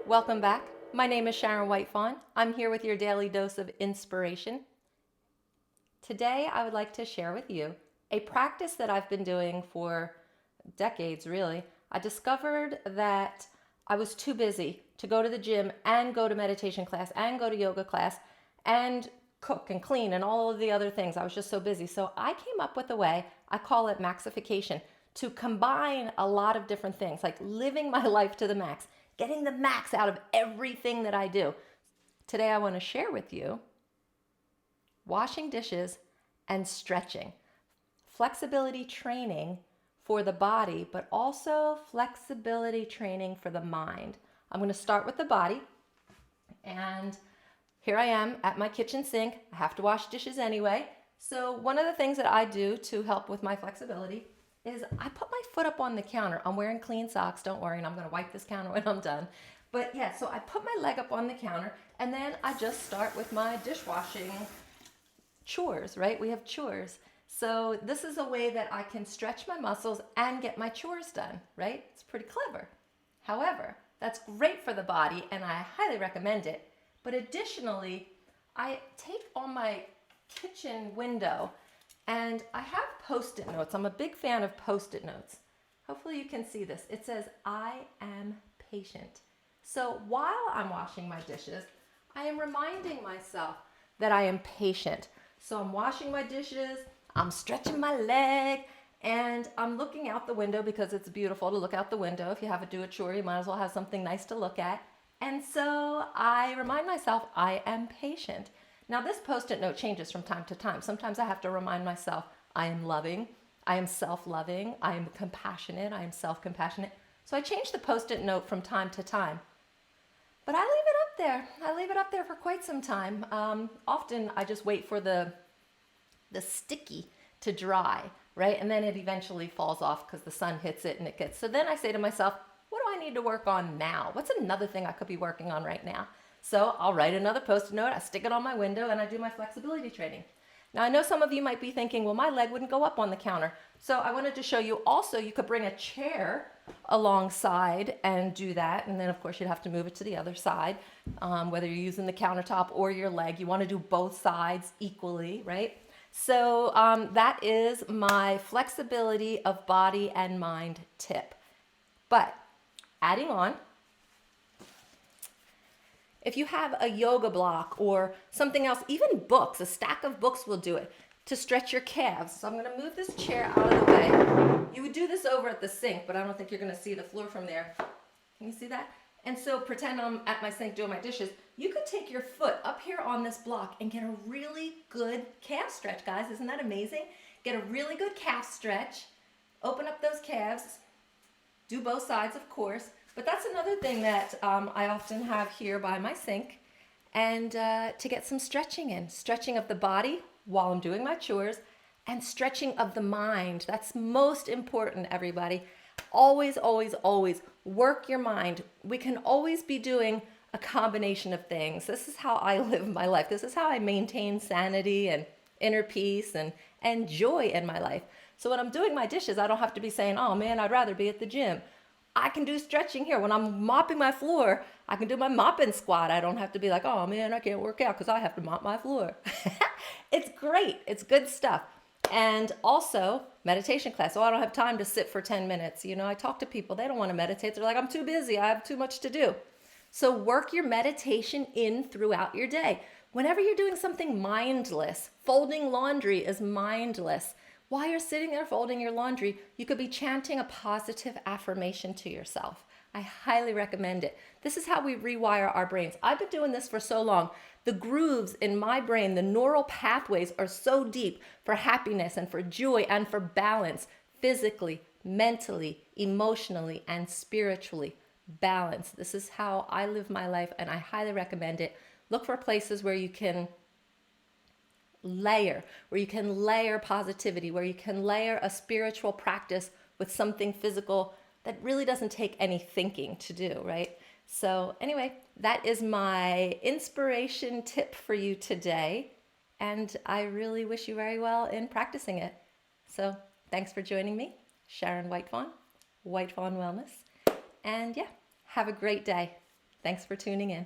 Welcome back. My name is Sharon Whitefawn. I'm here with your daily dose of inspiration. Today, I would like to share with you a practice that I've been doing for decades, really. I discovered that I was too busy to go to the gym and go to meditation class and go to yoga class and cook and clean and all of the other things. I was just so busy. So I came up with a way, I call it maxification, to combine a lot of different things, like living my life to the max, getting the max out of everything that I do. Today, I want to share with you washing dishes and stretching. Flexibility training for the body, but also flexibility training for the mind. I'm going to start with the body. And here I am at my kitchen sink. I have to wash dishes anyway. So one of the things that I do to help with my flexibility is I put my foot up on the counter. I'm wearing clean socks, don't worry, and I'm going to wipe this counter when I'm done. But yeah, so I put my leg up on the counter, and then I just start with my dishwashing chores, right? We have chores. So this is a way that I can stretch my muscles and get my chores done, right? It's pretty clever. However, that's great for the body, and I highly recommend it. But additionally, I take on my kitchen window and I have Post-it notes. I'm a big fan of Post-it notes. Hopefully you can see this. It says, I am patient. So while I'm washing my dishes, I am reminding myself that I am patient. So I'm washing my dishes, I'm stretching my leg, and I'm looking out the window because it's beautiful to look out the window. If you have to do a chore, you might as well have something nice to look at. And so I remind myself I am patient. Now this Post-it note changes from time to time. Sometimes I have to remind myself I am loving, I am self-loving, I am compassionate, I am self-compassionate. So I change the Post-it note from time to time. But I leave it up there. I leave it up there for quite some time. Often I just wait for the sticky to dry, right? And then it eventually falls off because the sun hits it and it gets. So then I say to myself, what do I need to work on now? What's another thing I could be working on right now? So I'll write another Post-it note, I stick it on my window, and I do my flexibility training. Now I know some of you might be thinking, well, my leg wouldn't go up on the counter. So I wanted to show you also you could bring a chair alongside and do that. And then of course you'd have to move it to the other side, whether you're using the countertop or your leg. You want to do both sides equally, right? So that is my flexibility of body and mind tip. But adding on, if you have a yoga block or something else, even books, a stack of books will do it to stretch your calves. So I'm going to move this chair out of the way. You would do this over at the sink, but I don't think you're going to see the floor from there. Can you see that? And so pretend I'm at my sink doing my dishes. You could take your foot up here on this block and get a really good calf stretch, guys. Isn't that amazing? Get a really good calf stretch. Open up those calves. Do both sides, of course. But that's another thing that I often have here by my sink, and to get some stretching in. Stretching of the body while I'm doing my chores, and stretching of the mind. That's most important, everybody. Always, always, always work your mind. We can always be doing a combination of things. This is how I live my life. This is how I maintain sanity and inner peace and joy in my life. So when I'm doing my dishes, I don't have to be saying, oh man, I'd rather be at the gym. I can do stretching here. When I'm mopping my floor, I can do my mopping squat. I don't have to be like, oh man, I can't work out because I have to mop my floor. It's great. It's good stuff. And also meditation class. Oh, I don't have time to sit for 10 minutes. You know, I talk to people, they don't want to meditate. They're like, I'm too busy. I have too much to do. So work your meditation in throughout your day. Whenever you're doing something mindless, folding laundry is mindless. While you're sitting there folding your laundry, you could be chanting a positive affirmation to yourself. I highly recommend it. This is how we rewire our brains. I've been doing this for so long. The grooves in my brain, the neural pathways are so deep for happiness and for joy and for balance, physically, mentally, emotionally, and spiritually. Balance. This is how I live my life, and I highly recommend it. Look for places where you can layer positivity, where you can layer a spiritual practice with something physical that really doesn't take any thinking to do, right? So anyway, that is my inspiration tip for you today, and I really wish you very well in practicing it. So thanks for joining me, Sharon White Fawn Wellness. And yeah, have a great day. Thanks for tuning in.